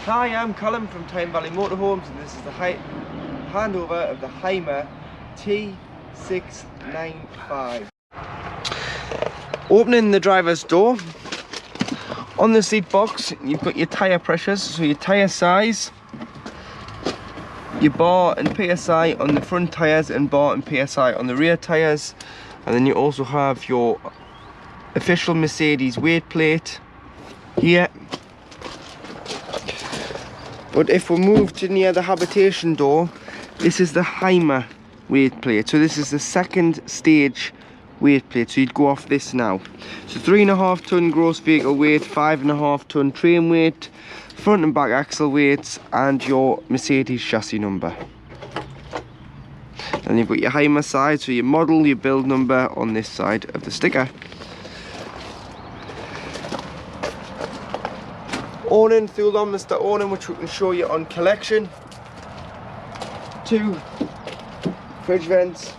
Hi, I'm Colin from Tyne Valley Motorhomes, and this is the handover of the Hymer T695. Opening the driver's door. On the seat box, you've got your tyre pressures, so your tyre size, your bar and PSI on the front tyres, and bar and PSI on the rear tyres. And then you also have your official Mercedes weight plate here. But if we move to near the habitation door, this is the Hymer weight plate. So this is the second stage weight plate, so you'd go off this now. So 3.5 ton gross vehicle weight, 5.5 ton train weight, front and back axle weights, and your Mercedes chassis number. And you've got your Hymer side, so your model, your build number on this side of the sticker. Awning, fuel Mr. awning, which we can show you on collection. 2 fridge vents.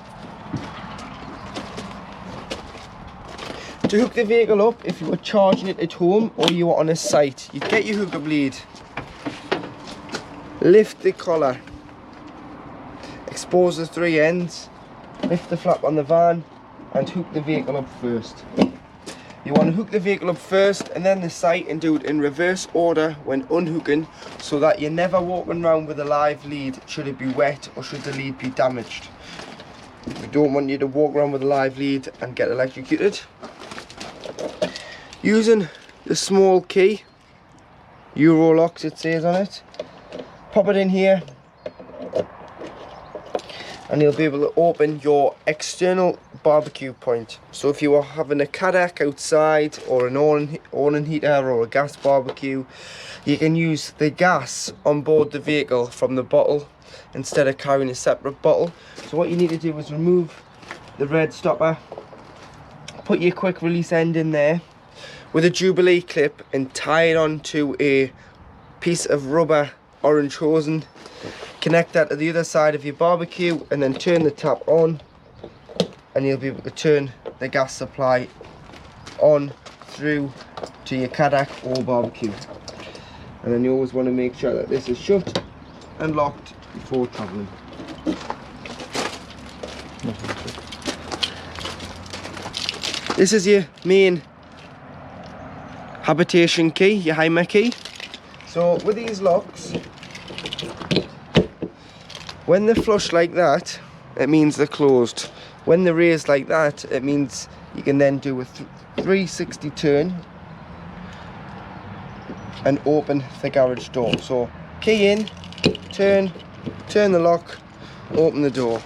To hook the vehicle up, if you were charging it at home or you were on a site, you get your hookup lead, lift the collar, expose the 3 ends, lift the flap on the van, and hook the vehicle up first. You want to hook the vehicle up first and then the sight, and do it in reverse order when unhooking, so that you're never walking around with a live lead should it be wet or should the lead be damaged. We don't want you to walk around with a live lead and get electrocuted. Using the small key, Euro locks it says on it, pop it in here and you'll be able to open your external barbecue point. So if you are having a Cadillac outside, or an awning heater, or a gas barbecue, you can use the gas on board the vehicle from the bottle instead of carrying a separate bottle. So what you need to do is remove the red stopper, put your quick release end in there with a Jubilee clip, and tie it onto a piece of rubber orange hosing. Connect that to the other side of your barbecue and then turn the tap on, and you'll be able to turn the gas supply on through to your Cadillac or barbecue. And then you always want to make sure that this is shut and locked before travelling. This is your main habitation key, your Hymer key. So with these locks, when they're flush like that, it means they're closed. When they're raised like that, it means you can then do a 360 turn and open the garage door. So key in, turn the lock, open the door.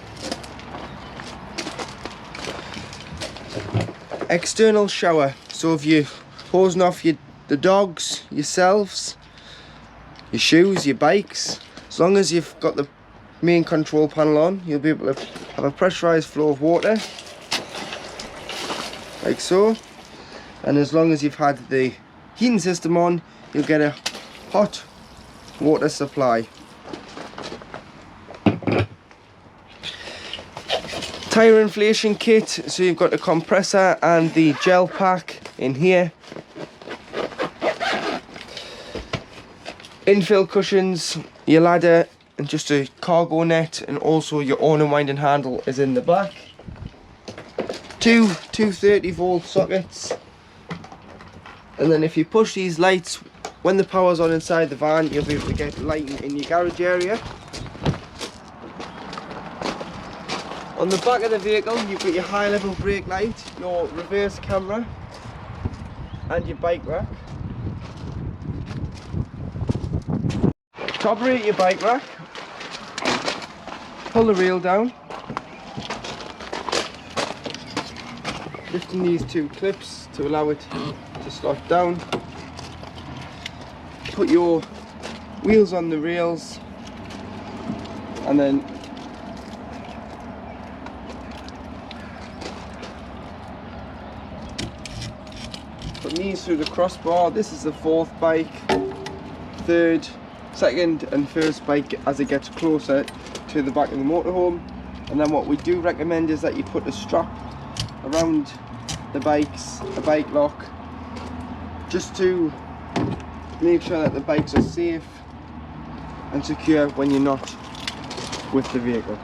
External shower. So if you're hosing off the dogs, yourselves, your shoes, your bikes, as long as you've got the main control panel on, you'll be able to have a pressurized flow of water like so. And as long as you've had the heating system on, you'll get a hot water supply. Tire inflation kit, so you've got the compressor and the gel pack in here. Infill cushions, your ladder, and just a cargo net, and also your awning winding handle is in the back. 2 230-volt sockets, and then if you push these lights, when the power's on inside the van, you'll be able to get lighting in your garage area. On the back of the vehicle, you've got your high level brake light, your reverse camera, and your bike rack. To operate your bike rack, pull the rail down, lifting these 2 clips to allow it to slot down. Put your wheels on the rails, and then put these through the crossbar. This is the 4th bike, 3rd, 2nd and 1st bike as it gets closer to the back of the motorhome. And then what we do recommend is that you put a strap around the bikes, a bike lock, just to make sure that the bikes are safe and secure when you're not with the vehicle.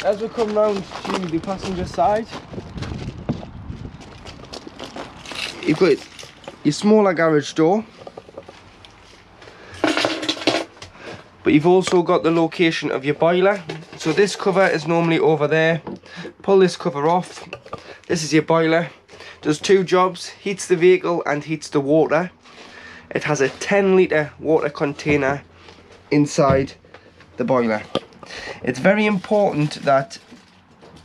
As we come round to the passenger side, you've got your smaller garage door, but you've also got the location of your boiler. So this cover is normally over there. Pull this cover off. This is your boiler. Does two jobs: heats the vehicle and heats the water. It has a 10-litre water container inside the boiler. It's very important that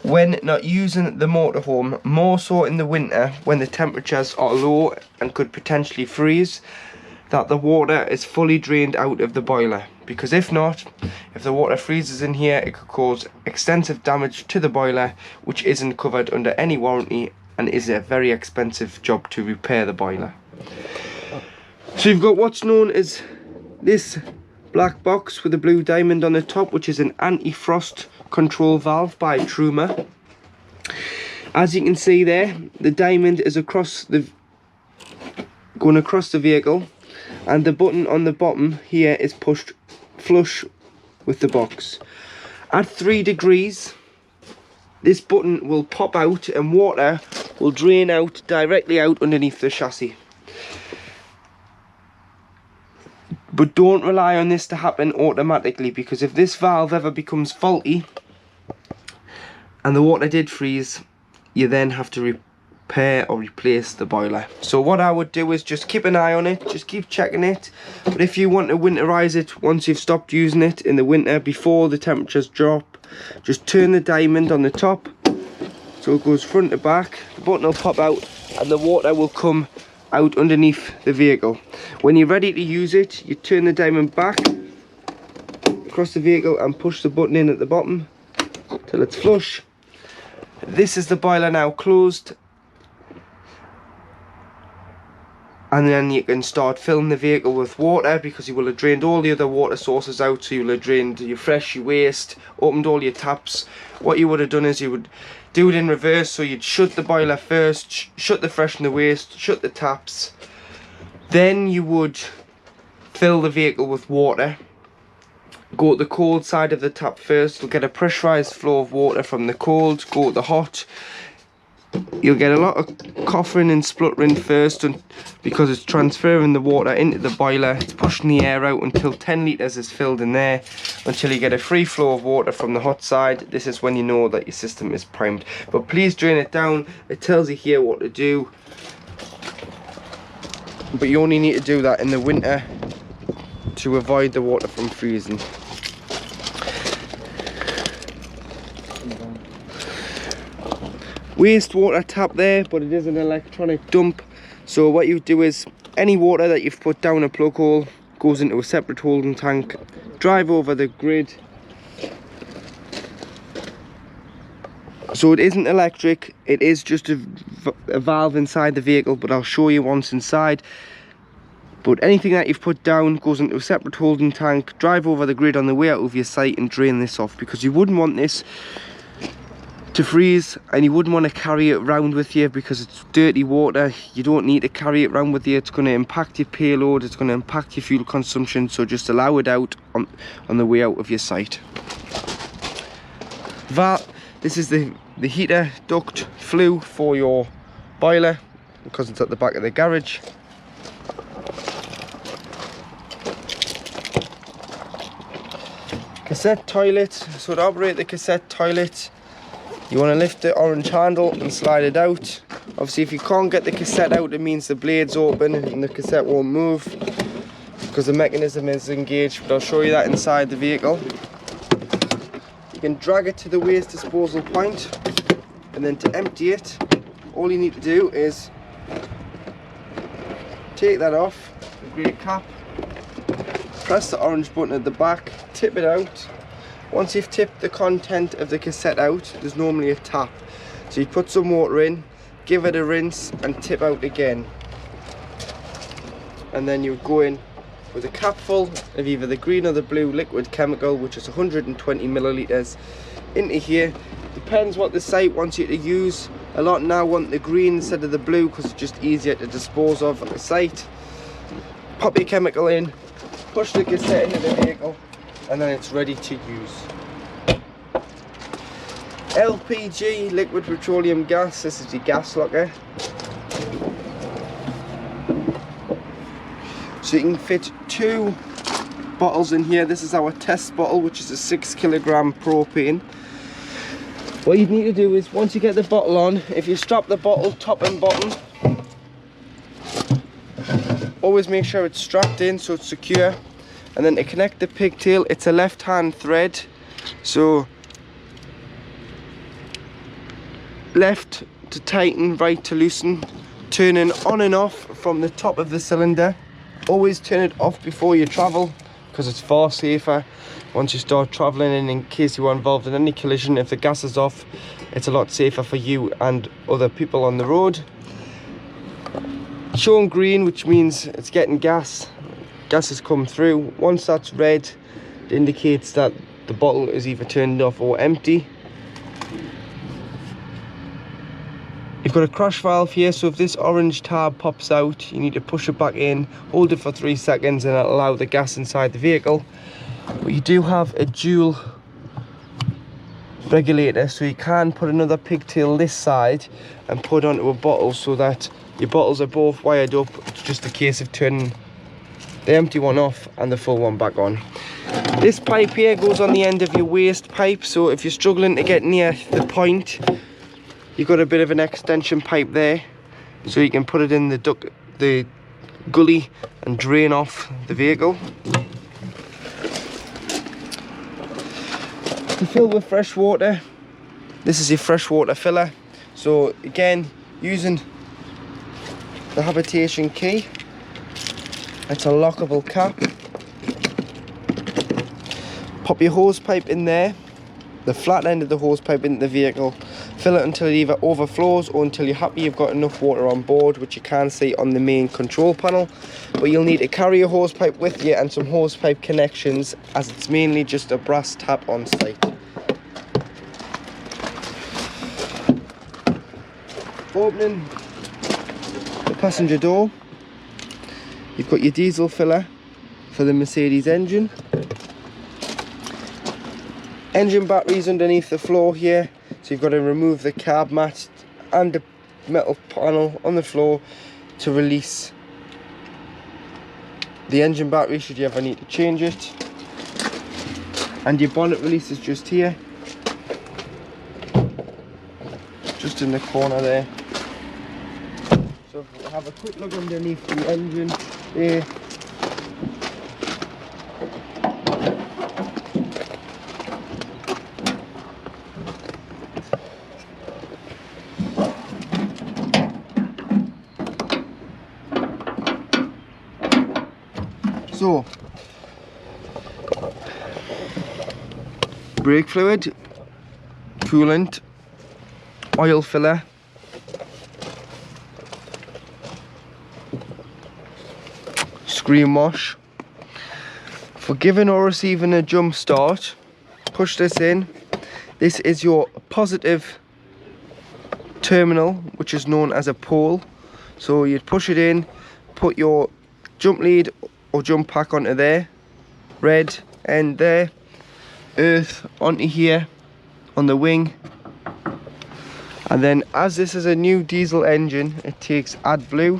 when not using the motorhome, more so in the winter when the temperatures are low and could potentially freeze, that the water is fully drained out of the boiler, because if not, if the water freezes in here, it could cause extensive damage to the boiler, which isn't covered under any warranty and is a very expensive job to repair the boiler. So you've got what's known as this black box with a blue diamond on the top, which is an anti-frost control valve by Hymer. As you can see there, the diamond is going across the vehicle, and the button on the bottom here is pushed flush with the box. At 3 degrees, this button will pop out and water will drain out directly out underneath the chassis. But don't rely on this to happen automatically, because if this valve ever becomes faulty and the water did freeze, you then have to repair or replace the boiler. So what I would do is just keep an eye on it, just keep checking it. But if you want to winterize it once you've stopped using it in the winter, before the temperatures drop, just turn the diamond on the top so it goes front to back. The button will pop out and the water will come out underneath the vehicle. When you're ready to use it, you turn the diamond back across the vehicle and push the button in at the bottom till it's flush. This is the boiler now closed, and then you can start filling the vehicle with water, because you will have drained all the other water sources out. So you will have drained your fresh, your waste, opened all your taps. What you would have done is you would do it in reverse, so you'd shut the boiler first, shut the fresh and the waste, shut the taps, then you would fill the vehicle with water. Go to the cold side of the tap first, you'll get a pressurised flow of water from the cold, go to the hot. You'll get a lot of coughing and spluttering first, because it's transferring the water into the boiler. It's pushing the air out until 10 litres is filled in there, until you get a free flow of water from the hot side. This is when you know that your system is primed. But please drain it down. It tells you here what to do, but you only need to do that in the winter to avoid the water from freezing. Wastewater tap there, but it is an electronic dump. So what you do is, any water that you've put down a plug hole goes into a separate holding tank. Drive over the grid. So it isn't electric, it is just a valve inside the vehicle, but I'll show you once inside. But anything that you've put down goes into a separate holding tank. Drive over the grid on the way out of your site and drain this off, because you wouldn't want this to freeze, and you wouldn't want to carry it around with you, because it's dirty water. You don't need to carry it around with you. It's going to impact your payload, it's going to impact your fuel consumption. So just allow it out on the way out of your site. This is the heater duct flue for your boiler, because it's at the back of the garage. Cassette toilet. So to operate the cassette toilet, you want to lift the orange handle and slide it out. Obviously, if you can't get the cassette out, it means the blade's open and the cassette won't move, because the mechanism is engaged. But I'll show you that inside the vehicle. You can drag it to the waste disposal point, and then to empty it, all you need to do is take that off the grey cap, press the orange button at the back, tip it out. Once you've tipped the content of the cassette out, there's normally a tap. So you put some water in, give it a rinse and tip out again. And then you go in with a cap full of either the green or the blue liquid chemical, which is 120 millilitres, into here. Depends what the site wants you to use. A lot now want the green instead of the blue, because it's just easier to dispose of at the site. Pop your chemical in, push the cassette into the vehicle, and then it's ready to use. LPG, liquid petroleum gas, this is your gas locker. So you can fit 2 bottles in here. This is our test bottle, which is a 6 kilogram propane. What you need to do is, once you get the bottle on, if you strap the bottle top and bottom, always make sure it's strapped in so it's secure. And then to connect the pigtail, it's a left hand thread, so left to tighten, right to loosen, turning on and off from the top of the cylinder. Always turn it off before you travel, because it's far safer once you start traveling, and in case you are involved in any collision, if the gas is off, it's a lot safer for you and other people on the road. Shown green, which means it's getting gas. Gas has come through. Once that's red, it indicates that the bottle is either turned off or empty. You've got a crash valve here, so if this orange tab pops out, you need to push it back in, hold it for 3 seconds, and it'll allow the gas inside the vehicle. But you do have a dual regulator, so you can put another pigtail this side and put onto a bottle, so that your bottles are both wired up. It's just a case of turning the empty one off and the full one back on. This pipe here goes on the end of your waste pipe, so if you're struggling to get near the point, you've got a bit of an extension pipe there, so you can put it in the gully and drain off the vehicle. To fill with fresh water, this is your freshwater filler. So again, using the habitation key, it's a lockable cap. Pop your hose pipe in there, the flat end of the hose pipe into the vehicle, fill it until it either overflows or until you're happy you've got enough water on board, which you can see on the main control panel. But you'll need to carry a hose pipe with you and some hose pipe connections, as it's mainly just a brass tap on site. Opening the passenger door, you've got your diesel filler for the Mercedes engine. Engine batteries underneath the floor here, so you've got to remove the carb mat and the metal panel on the floor to release the engine battery should you ever need to change it. And your bonnet release is just here, just in the corner there. So if we have a quick look underneath the engine there. So, brake fluid, coolant, oil filler, screen wash. For giving or receiving a jump start, push this in. This is your positive terminal, which is known as a pole. So you'd push it in, put your jump lead or jump pack onto there, red end there, earth onto here on the wing, and then as this is a new diesel engine, it takes AdBlue.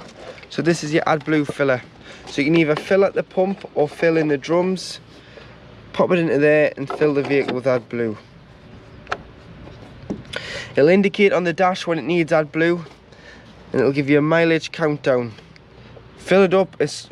So this is your AdBlue filler, so you can either fill at the pump or fill in the drums, pop it into there and fill the vehicle with AdBlue. It'll indicate on the dash when it needs AdBlue, and it'll give you a mileage countdown. Fill it up as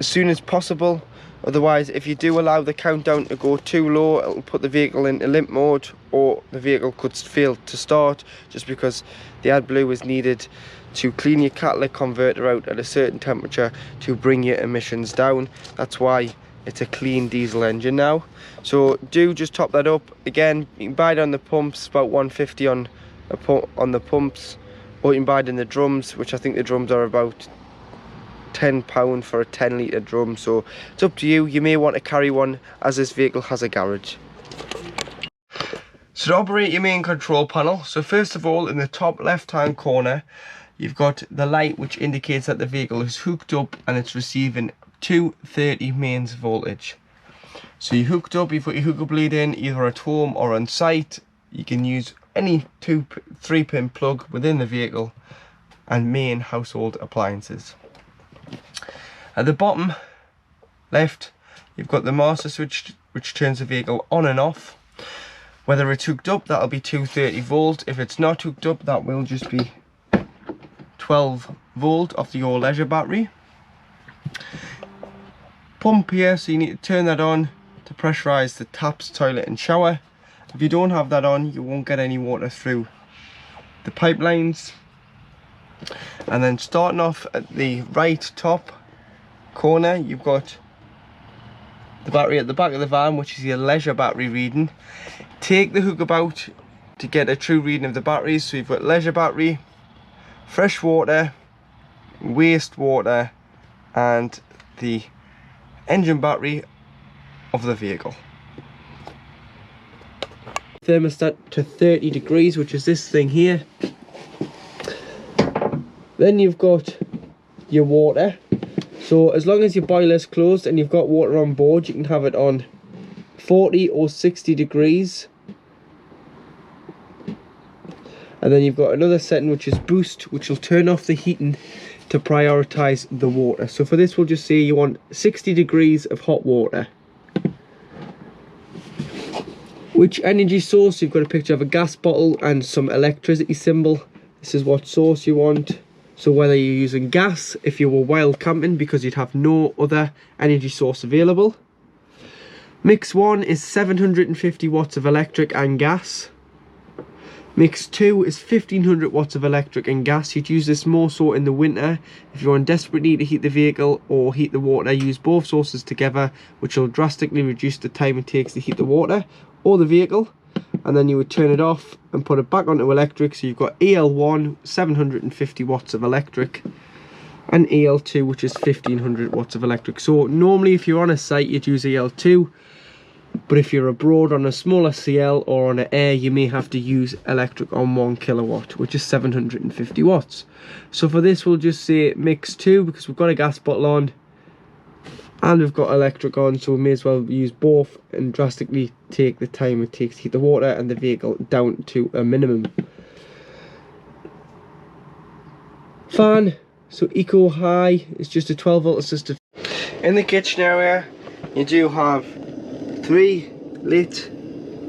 soon as possible, otherwise if you do allow the countdown to go too low, it'll put the vehicle into limp mode, or the vehicle could fail to start, just because the AdBlue is needed to clean your catalytic converter out at a certain temperature to bring your emissions down. That's why it's a clean diesel engine now. So do just top that up. Again, you can buy it on the pumps, about 150 on the pumps, or you can buy it in the drums, which I think the drums are about £10 for a 10 litre drum. So it's up to you. You may want to carry one, as this vehicle has a garage. So to operate your main control panel, so first of all, in the top left hand corner, you've got the light which indicates that the vehicle is hooked up and it's receiving 230 mains voltage. So you hooked up, you've got your hookup lead in either at home or on site. You can use any 3-pin plug within the vehicle and main household appliances. At the bottom left, you've got the master switch which turns the vehicle on and off. Whether it's hooked up, that'll be 230 volt. If it's not hooked up, that will just be 12 volt off your leisure battery. Pump here, so you need to turn that on to pressurize the taps, toilet and shower. If you don't have that on, you won't get any water through the pipelines. And then starting off at the right top corner, you've got the battery at the back of the van, which is your leisure battery reading. Take the hookup out to get a true reading of the batteries. So you've got leisure battery, fresh water, wastewater and the engine battery of the vehicle. Thermostat to 30 degrees, which is this thing here. Then you've got your water. So as long as your boiler's closed and you've got water on board, you can have it on 40 or 60 degrees. And then you've got another setting which is boost, which will turn off the heating to prioritize the water. So for this, we'll just say you want 60 degrees of hot water. Which energy source? You've got a picture of a gas bottle and some electricity symbol. This is what source you want. So whether you're using gas, if you were wild camping, because you'd have no other energy source available. Mix 1 is 750 watts of electric and gas. Mix 2 is 1500 watts of electric and gas. You'd use this more so in the winter. If you're in desperate need to heat the vehicle or heat the water, use both sources together, which will drastically reduce the time it takes to heat the water or the vehicle. And then you would turn it off and put it back onto electric. So you've got EL1, 750 watts of electric, and EL2, which is 1500 watts of electric. So normally if you're on a site, you'd use EL2. But if you're abroad on a smaller CL or on an air, you may have to use electric on 1 kilowatt, which is 750 watts. So for this, we'll just say mix 2, because we've got a gas bottle on and we've got electric on, so we may as well use both and drastically take the time it takes to heat the water and the vehicle down to a minimum. Fan, so Eco High is just a 12 volt assisted. In the kitchen area, you do have 3 lit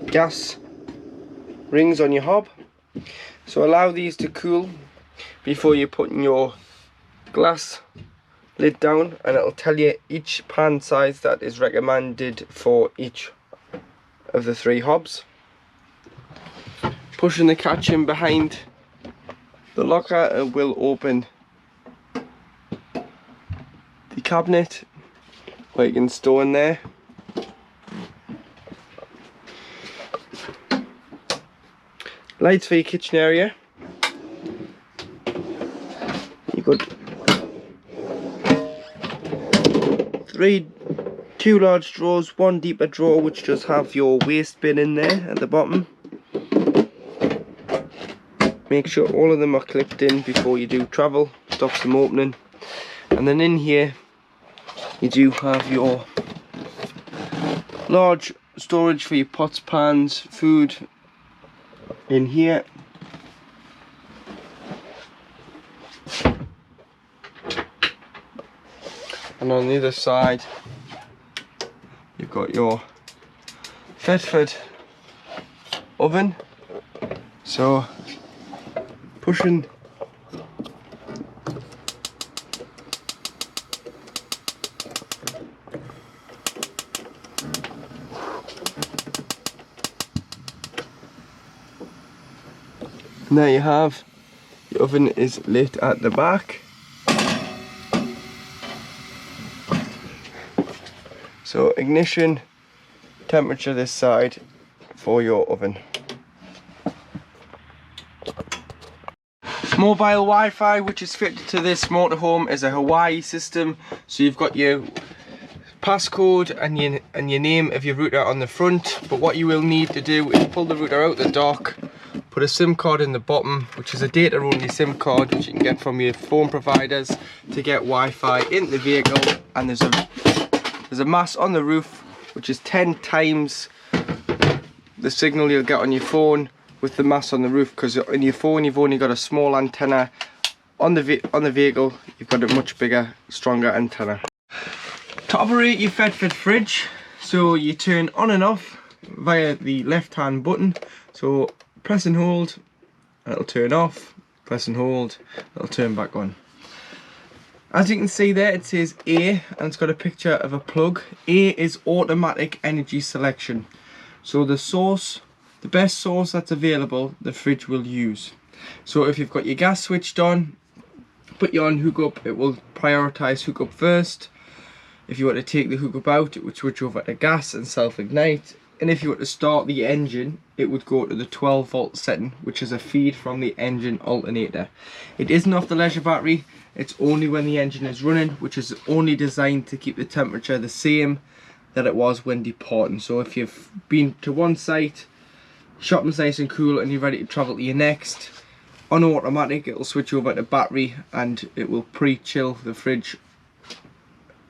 gas rings on your hob, so allow these to cool before you're putting your glass lid down, and it'll tell you each pan size that is recommended for each of the 3 hobs. Pushing the catch in behind the locker, it will open the cabinet where you can store in there. Lights for your kitchen area. You've got 2 large drawers, 1 deeper drawer which does have your waste bin in there at the bottom. Make sure all of them are clipped in before you do travel, stops them opening. And then in here you do have your large storage for your pots, pans, food in here. And on the other side you've got your Thetford oven. So pushing and there you have, the oven is lit at the back. So ignition, temperature this side for your oven. Mobile Wi-Fi, which is fitted to this motorhome, is a Hawaii system. So you've got your passcode and your name of your router on the front. But what you will need to do is pull the router out the dock, put a SIM card in the bottom, which is a data only SIM card which you can get from your phone providers to get Wi-Fi in the vehicle. and there's a mast on the roof which is 10 times the signal you'll get on your phone with the mast on the roof, because in your phone you've only got a small antenna. On the vehicle you've got a much bigger, stronger antenna. To operate your Fedford fridge, so you turn on and off via the left hand button. So press and hold, it'll turn off, press and hold, it'll turn back on. As you can see there, it says A and it's got a picture of a plug. A is automatic energy selection. So the best source that's available, the fridge will use. So if you've got your gas switched on, put you on hookup, it will prioritise hookup first. If you want to take the hookup out, it would switch over to gas and self-ignite. And if you were to start the engine, it would go to the 12 volt setting, which is a feed from the engine alternator. It isn't off the leisure battery, it's only when the engine is running, which is only designed to keep the temperature the same that it was when departing. So if you've been to one site, shopping's nice and cool, and you're ready to travel to your next, on automatic it'll switch over to battery and it will pre-chill the fridge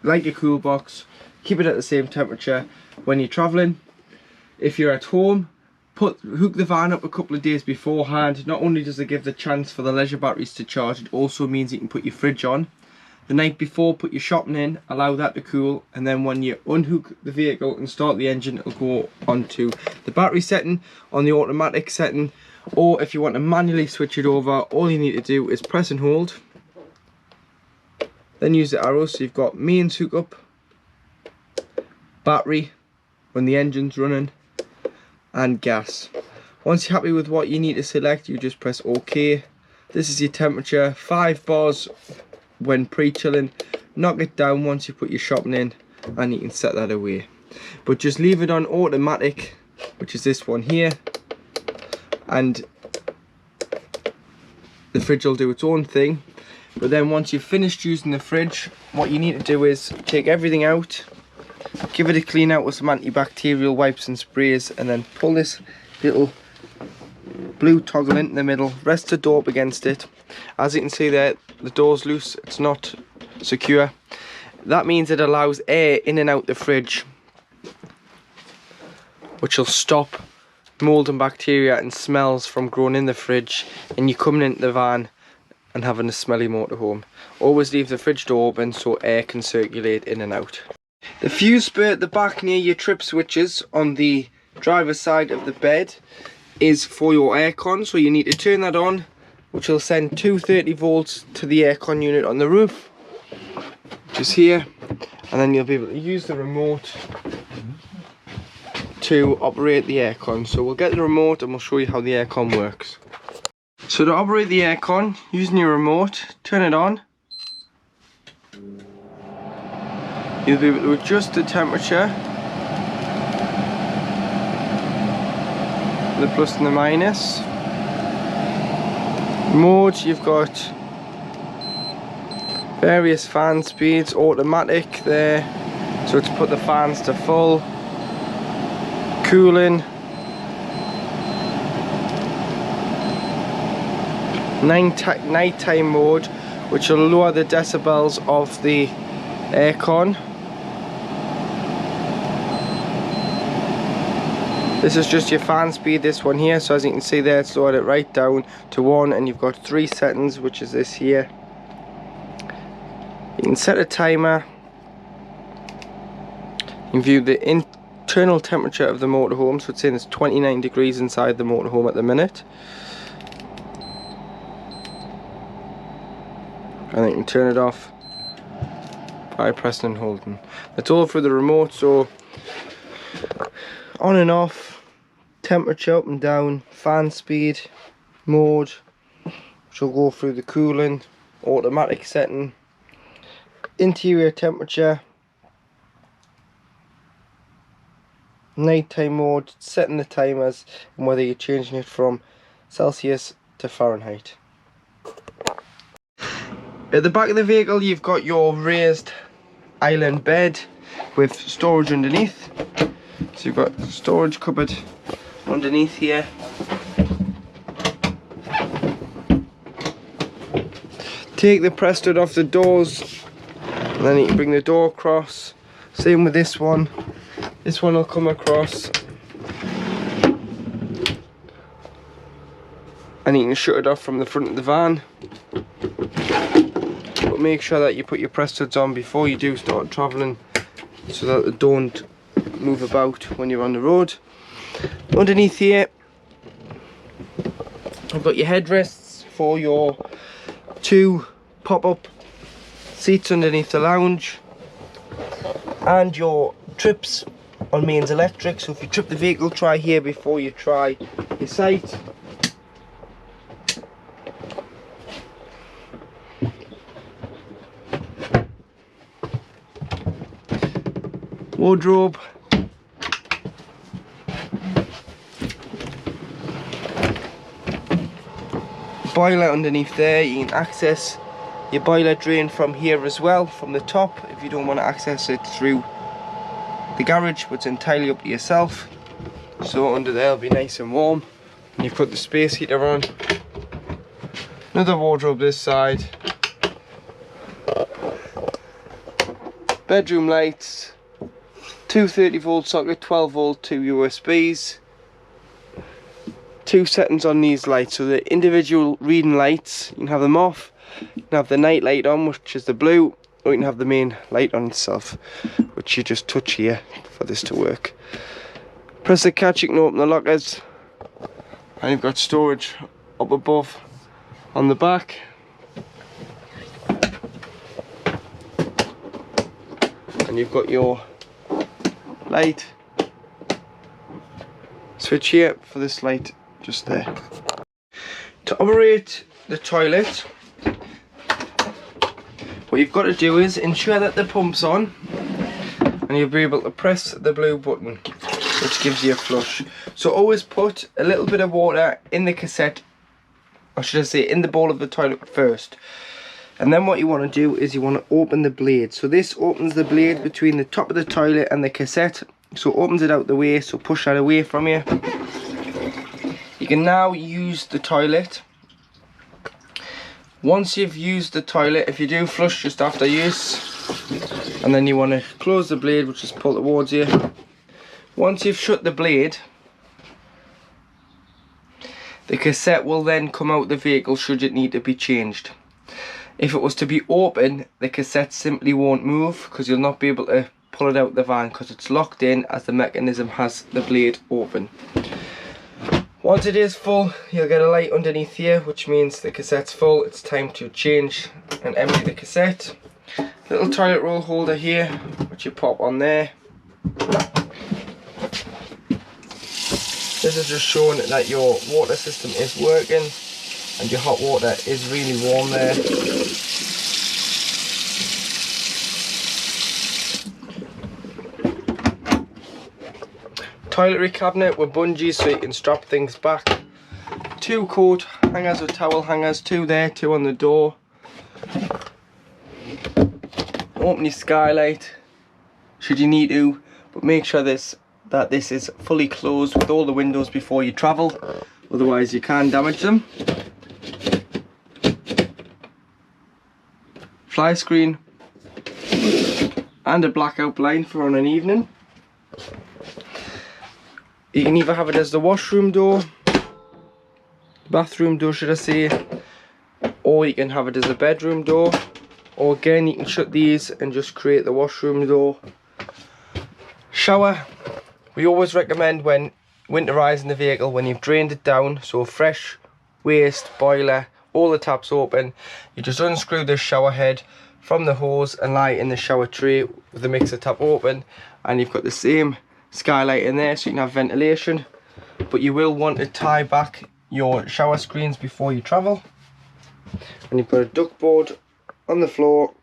like a cool box, keep it at the same temperature when you're traveling. If you're at home, hook the van up a couple of days beforehand. Not only does it give the chance for the leisure batteries to charge, it also means you can put your fridge on the night before, put your shopping in, allow that to cool, and then when you unhook the vehicle and start the engine, it'll go onto the battery setting, on the automatic setting. Or if you want to manually switch it over, all you need to do is press and hold, then use the arrows. So you've got mains hookup, battery when the engine's running, and gas. Once you're happy with what you need to select, you just press OK. This is your temperature, 5 bars when pre-chilling. Knock it down once you put your shopping in and you can set that away. But just leave it on automatic, which is this one here, and the fridge will do its own thing. But then once you've finished using the fridge, what you need to do is take everything out, give it a clean out with some antibacterial wipes and sprays, and then pull this little blue toggle into the middle, rest the door up against it. As you can see there, the door's loose, it's not secure. That means it allows air in and out the fridge, which will stop mold and bacteria and smells from growing in the fridge and you coming into the van and having a smelly motorhome. Always leave the fridge door open so air can circulate in and out. The fuse spur at the back near your trip switches on the driver's side of the bed is for your aircon, so you need to turn that on, which will send 230 volts to the aircon unit on the roof, which is here, and then you'll be able to use the remote to operate the aircon. So we'll get the remote and we'll show you how the aircon works. So to operate the aircon, using your remote, turn it on. You'll be able to adjust the temperature, the plus and the minus. Mode, you've got various fan speeds, automatic there, so to put the fans to full. Cooling, nighttime mode, which will lower the decibels of the aircon. This is just your fan speed, this one here, so as you can see there, it's lowered it right down to 1, and you've got 3 settings, which is this here. You can set a timer. You can view the internal temperature of the motorhome, so it's saying it's 29 degrees inside the motorhome at the minute. And then you can turn it off by pressing and holding. That's all through the remote, so on and off, temperature up and down, fan speed, mode, which will go through the cooling, automatic setting, interior temperature, nighttime mode, setting the timers, and whether you're changing it from Celsius to Fahrenheit. At the back of the vehicle you've got your raised island bed with storage underneath. So you've got storage cupboard underneath here. Take the press stud off the doors And then you can bring the door across. Same with this one. This one will come across. And you can shut it off from the front of the van. But make sure that you put your press studs on before you do start travelling, so that they don't move about when you're on the road. Underneath here, I've got your headrests for your 2 pop-up seats underneath the lounge, and your trips on mains electric. So if you trip the vehicle, try here before you try your site. Wardrobe. Boiler underneath there. You can access your boiler drain from here as well, from the top, if you don't want to access it through the garage, but it's entirely up to yourself. So under there will be nice and warm. And you've got the space heater on. Another wardrobe this side. Bedroom lights. 2 30-volt socket, 12-volt, 2 USBs. 2 settings on these lights. So the individual reading lights, you can have them off. You can have the night light on, which is the blue, or you can have the main light on itself, which you just touch here for this to work. Press the catch, you can open the lockers, and you've got storage up above on the back. And you've got your light switch here for this light just there. To operate the toilet, what you've got to do is ensure that the pump's on, and you'll be able to press the blue button, which gives you a flush. So always put a little bit of water in the cassette, or should I say in the bowl of the toilet first. And then what you want to do is you want to open the blade. So this opens the blade between the top of the toilet and the cassette. So it opens it out the way, so push that away from you. You can now use the toilet. Once you've used the toilet, if you do flush just after use, and then you want to close the blade, which is pull towards you. Once you've shut the blade, the cassette will then come out the vehicle should it need to be changed. If it was to be open, the cassette simply won't move, because you'll not be able to pull it out the van because it's locked in, as the mechanism has the blade open. Once it is full, you'll get a light underneath here, which means the cassette's full. It's time to change and empty the cassette. Little toilet roll holder here, which you pop on there. This is just showing that your water system is working and your hot water is really warm there. Toiletry cabinet with bungees so you can strap things back. 2 coat hangers with towel hangers, 2 there, 2 on the door. Open your skylight should you need to, but make sure that this is fully closed with all the windows before you travel, otherwise you can damage them. Fly screen and a blackout blind for on an evening. You can either have it as the washroom door, bathroom door should I say, or you can have it as a bedroom door, or again you can shut these and just create the washroom door. Shower, we always recommend when winterizing the vehicle, when you've drained it down, so fresh, waste, boiler, all the taps open, you just unscrew this shower head from the hose and lie in the shower tray with the mixer tap open, and you've got the same skylight in there so you can have ventilation. But you will want to tie back your shower screens before you travel. And you've got a duct board on the floor,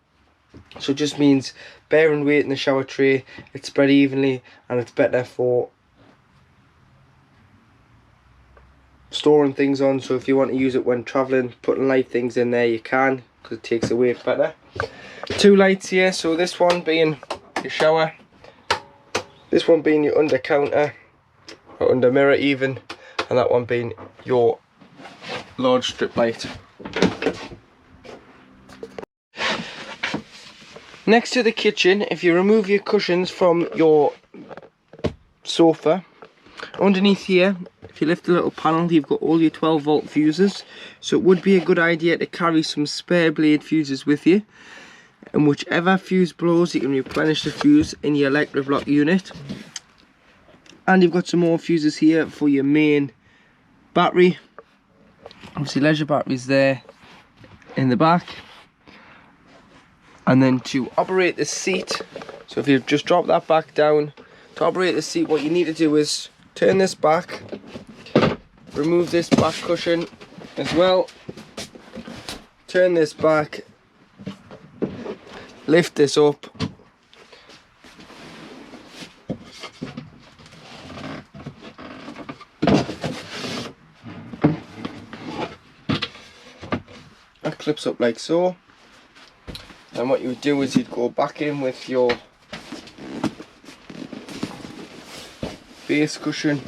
so it just means bearing weight in the shower tray, it's spread evenly and it's better for storing things on. So if you want to use it when traveling, putting light things in there, you can, because it takes the weight better. 2 lights here, so this one being your shower, this one being your under counter or under mirror even, and that one being your large strip light. Next to the kitchen, if you remove your cushions from your sofa, underneath here, if you lift the little panel, you've got all your 12-volt fuses. So it would be a good idea to carry some spare blade fuses with you. And whichever fuse blows, you can replenish the fuse in your electric block unit. And you've got some more fuses here for your main battery. Obviously leisure batteries there in the back. And then to operate the seat, so if you just drop that back down, to operate the seat, what you need to do is turn this back, remove this back cushion as well, turn this back, lift this up, that clips up like so. And what you would do is you'd go back in with your base cushion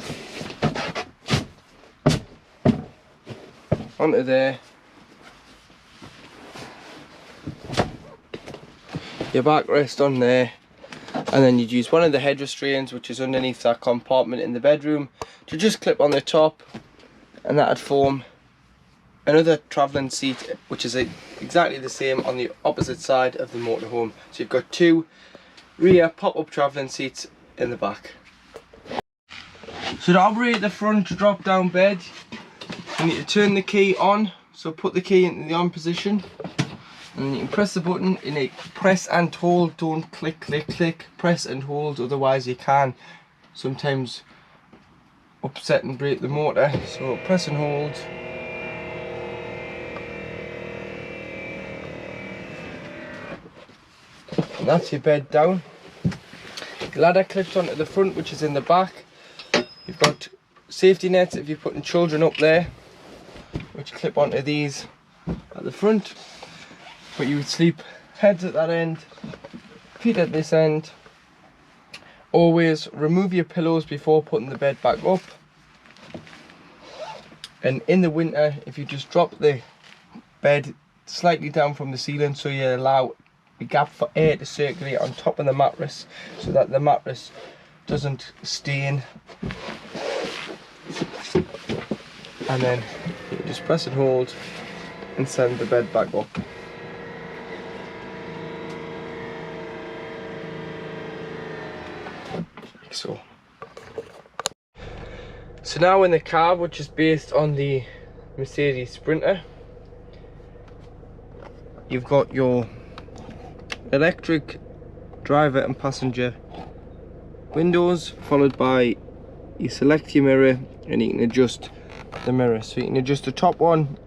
onto there, your backrest on there, and then you'd use one of the head restraints, which is underneath that compartment in the bedroom, to just clip on the top, and that would form another travelling seat, which is exactly the same on the opposite side of the motorhome. So you've got two rear pop-up travelling seats in the back. So to operate the front drop down bed, you need to turn the key on. So put the key into the on position, and then you can press the button. You need to press and hold, don't click, click, click. Press and hold, otherwise you can sometimes upset and break the motor. So press and hold. And that's your bed down. The ladder clips onto the front, which is in the back. You've got safety nets if you're putting children up there, which clip onto these at the front. But you would sleep heads at that end, feet at this end. Always remove your pillows before putting the bed back up. And in the winter, if you just drop the bed slightly down from the ceiling, so you allow a gap for air to circulate on top of the mattress, so that the mattress doesn't stain. And then you just press and hold and send the bed back up. Like so. So now in the cab, which is based on the Mercedes Sprinter, you've got your electric driver and passenger windows, followed by you select your mirror and you can adjust the mirror. So you can adjust the top one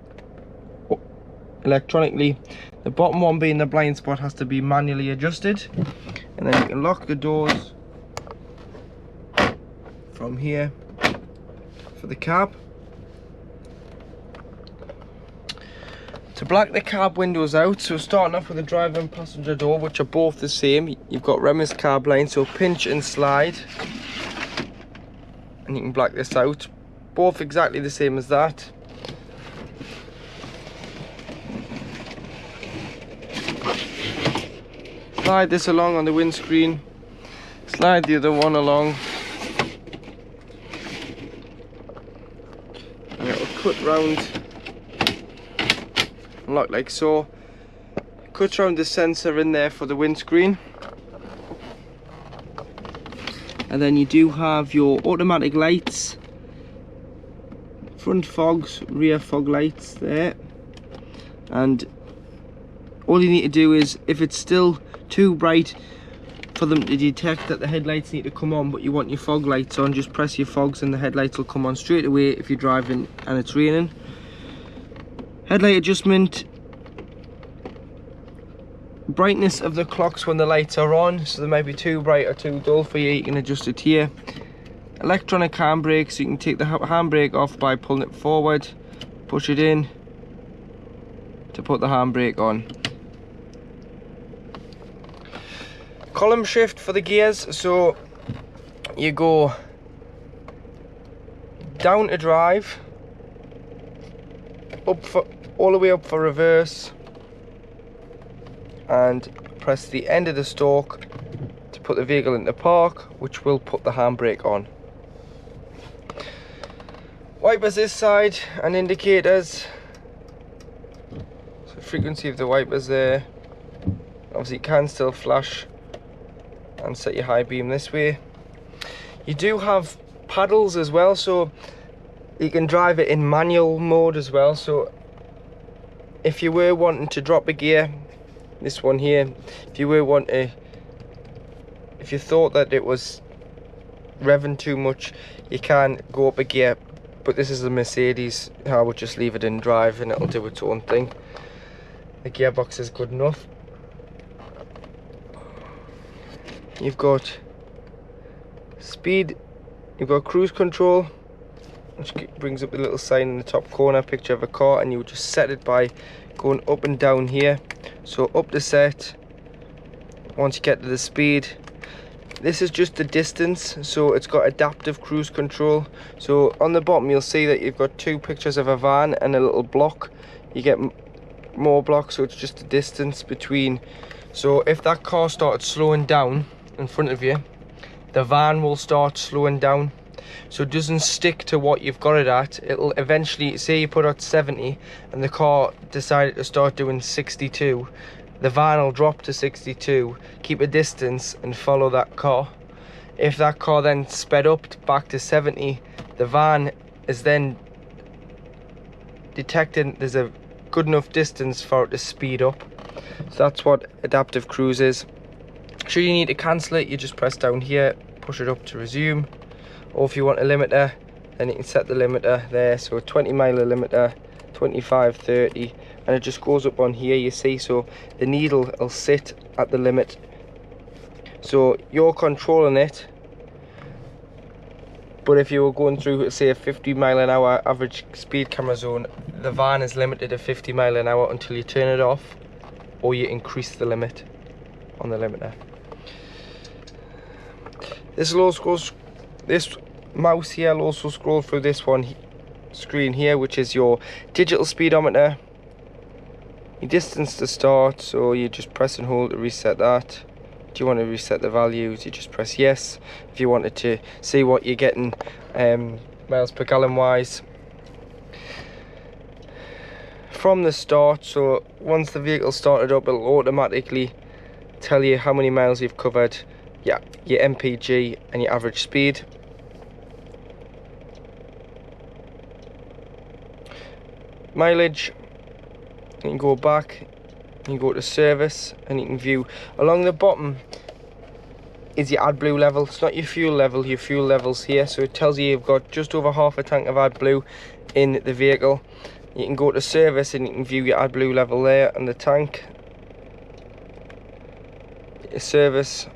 electronically, the bottom one being the blind spot has to be manually adjusted, and then you can lock the doors from here for the cab. To black the cab windows out, so starting off with the driver and passenger door, which are both the same, you've got Remus carb line, so pinch and slide, and you can black this out. Both exactly the same as that. Slide this along on the windscreen, slide the other one along, and it will cut round. Lock like so. Cut around the sensor in there for the windscreen, and then you do have your automatic lights, front fogs, rear fog lights there, and all you need to do is, if it's still too bright for them to detect that the headlights need to come on, but you want your fog lights on, just press your fogs and the headlights will come on straight away if you're driving and it's raining. Headlight adjustment, brightness of the clocks when the lights are on, so they might be too bright or too dull for you, you can adjust it here. Electronic handbrake, so you can take the handbrake off by pulling it forward, push it in to put the handbrake on. Column shift for the gears, so you go down to drive, up for all the way up for reverse, and press the end of the stalk to put the vehicle into park, which will put the handbrake on. Wipers this side and indicators. So frequency of the wipers there. Obviously it can still flash and set your high beam this way. You do have paddles as well, so you can drive it in manual mode as well. So if you were wanting to drop a gear, this one here, if you thought that it was revving too much, you can go up a gear, but this is a Mercedes. I would just leave it in drive and it'll do its own thing. The gearbox is good enough. You've got speed, you've got cruise control, which brings up the little sign in the top corner, picture of a car, and you would just set it by going up and down here. So up to set, once you get to the speed. This is just the distance, so it's got adaptive cruise control. So on the bottom you'll see that you've got two pictures of a van and a little block. You get more blocks, so it's just the distance between. So if that car started slowing down in front of you, the van will start slowing down. So it doesn't stick to what you've got it at. It'll eventually, say you put out 70 and the car decided to start doing 62, the van will drop to 62, keep a distance and follow that car. If that car then sped up back to 70, the van is then detecting there's a good enough distance for it to speed up. So that's what adaptive cruise is. Should you need to cancel it, you just press down here, push it up to resume. Or if you want a limiter, then you can set the limiter there. So 20 mile limiter, 25, 30, and it just goes up on here, you see. So the needle will sit at the limit, so you're controlling it. But if you were going through, say, a 50 mile an hour average speed camera zone, the van is limited to 50 mile an hour until you turn it off or you increase the limit on the limiter. This mouse here will also scroll through this screen here, which is your digital speedometer, your distance to start, so you just press and hold to reset that. Do you want to reset the values, you just press yes. If you wanted to see what you're getting miles per gallon wise from the start, so once the vehicle started up, it'll automatically tell you how many miles you've covered, yeah, your MPG and your average speed. Mileage, you can go back, you can go to service, and you can view. Along the bottom is your AdBlue level. It's not your fuel level, your fuel level's here, so it tells you you've got just over half a tank of AdBlue in the vehicle. You can go to service and you can view your AdBlue level there and the tank. Your service,